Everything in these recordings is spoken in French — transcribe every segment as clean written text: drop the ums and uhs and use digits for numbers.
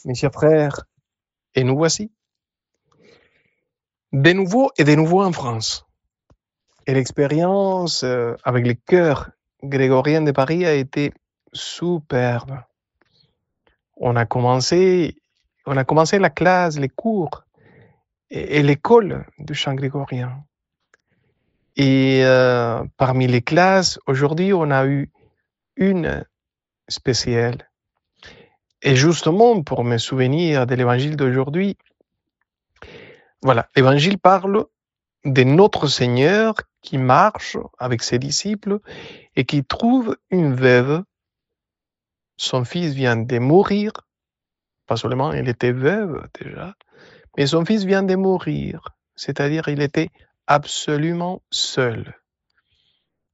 mes chers frères, et nous voici, de nouveau en France. Et l'expérience avec le chœur grégorien de Paris a été superbe. On a commencé la classe, les cours et l'école du chant grégorien. Et parmi les classes, aujourd'hui, on a eu une spéciale. Et justement, pour me souvenir de l'évangile d'aujourd'hui, voilà, l'évangile parle de notre Seigneur qui marche avec ses disciples et qui trouve une veuve. Son fils vient de mourir, pas seulement il était veuve déjà, mais son fils vient de mourir, c'est-à-dire il était absolument seul.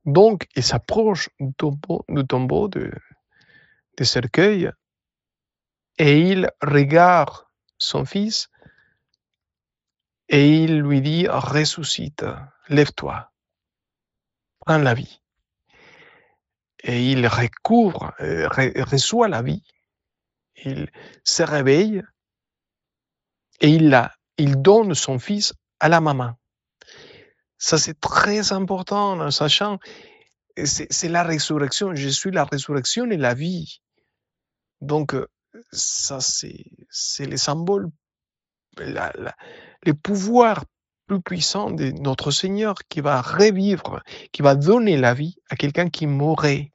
Donc, il s'approche du tombeau de cercueil et il regarde son fils et il lui dit « Ressuscite, lève-toi, prends la vie ». Et il reçoit la vie, il se réveille et il donne son fils à la maman. Ça, c'est très important en sachant, c'est la résurrection. Je suis la résurrection et la vie. Donc, ça, c'est le symbole, le pouvoir plus puissant de notre Seigneur qui va revivre, qui va donner la vie à quelqu'un qui mourrait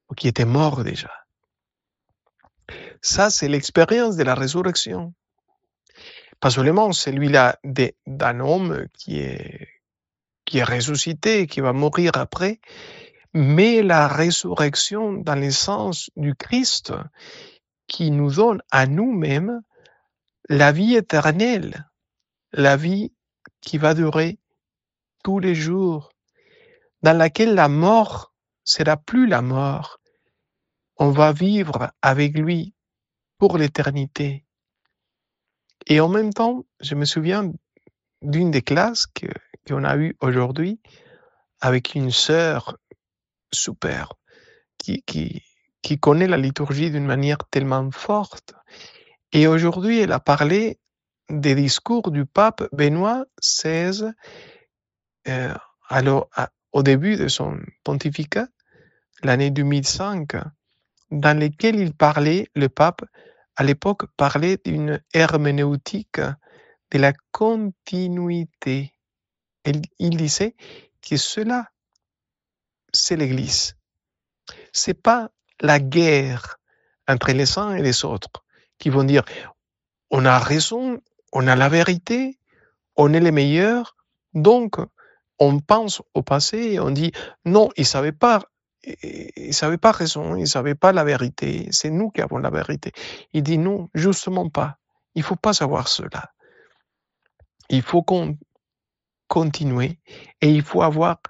ou qui était mort déjà. Ça, c'est l'expérience de la résurrection. Pas seulement celui-là d'un homme qui est ressuscité, qui va mourir après, mais la résurrection dans le sens du Christ qui nous donne à nous-mêmes la vie éternelle, la vie qui va durer tous les jours, dans laquelle la mort sera plus la mort. On va vivre avec lui pour l'éternité. Et en même temps, je me souviens d'une des classes qu'on a eues aujourd'hui avec une sœur super qui connaît la liturgie d'une manière tellement forte. Et aujourd'hui, elle a parlé des discours du pape Benoît XVI au début de son pontificat, l'année 2005, dans lesquels le pape, à l'époque, parlait d'une herméneutique de la continuité. Il disait que cela, c'est l'Église. C'est pas la guerre entre les uns et les autres qui vont dire on a raison, on a la vérité, on est les meilleurs, donc on pense au passé et on dit non, ils savaient pas raison, ils savaient pas la vérité, c'est nous qui avons la vérité. Il dit non, justement pas. Il faut pas savoir cela. Il faut continuer et il faut avoir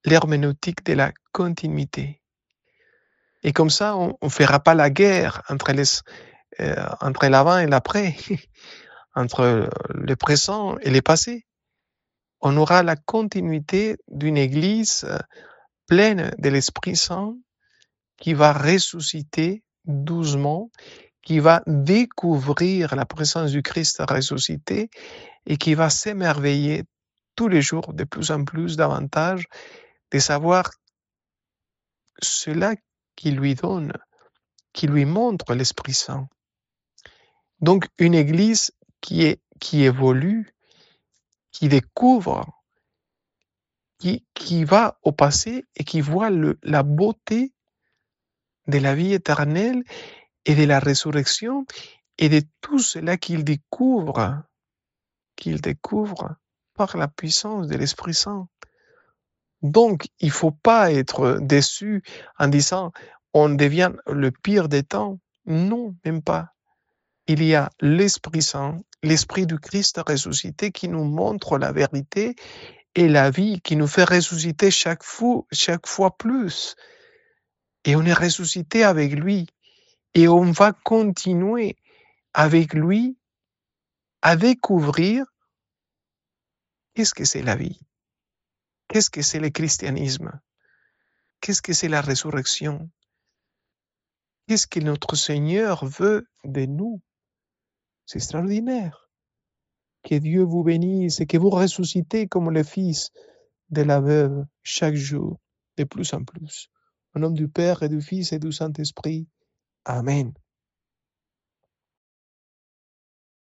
l'herméneutique de la continuité. Et comme ça, on ne fera pas la guerre entre l'avant et l'après, entre le présent et le passé. On aura la continuité d'une Église pleine de l'Esprit Saint qui va ressusciter doucement, qui va découvrir la présence du Christ ressuscité et qui va s'émerveiller tous les jours de plus en plus davantage de savoir cela qui lui donne, qui lui montre l'Esprit Saint. Donc une Église qui évolue, qui découvre, qui va au passé et qui voit la beauté de la vie éternelle et de la résurrection et de tout cela qu'il découvre par la puissance de l'Esprit Saint. Donc, il ne faut pas être déçu en disant on devient le pire des temps. Non, même pas. Il y a l'Esprit Saint, l'Esprit du Christ ressuscité qui nous montre la vérité et la vie, qui nous fait ressusciter chaque fois plus. Et on est ressuscité avec lui. Et on va continuer avec lui à découvrir qu'est-ce que c'est la vie, qu'est-ce que c'est le christianisme, qu'est-ce que c'est la résurrection, qu'est-ce que notre Seigneur veut de nous. C'est extraordinaire. Que Dieu vous bénisse et que vous ressuscitez comme le Fils de la veuve chaque jour, de plus en plus. Au nom du Père et du Fils et du Saint-Esprit. Amen.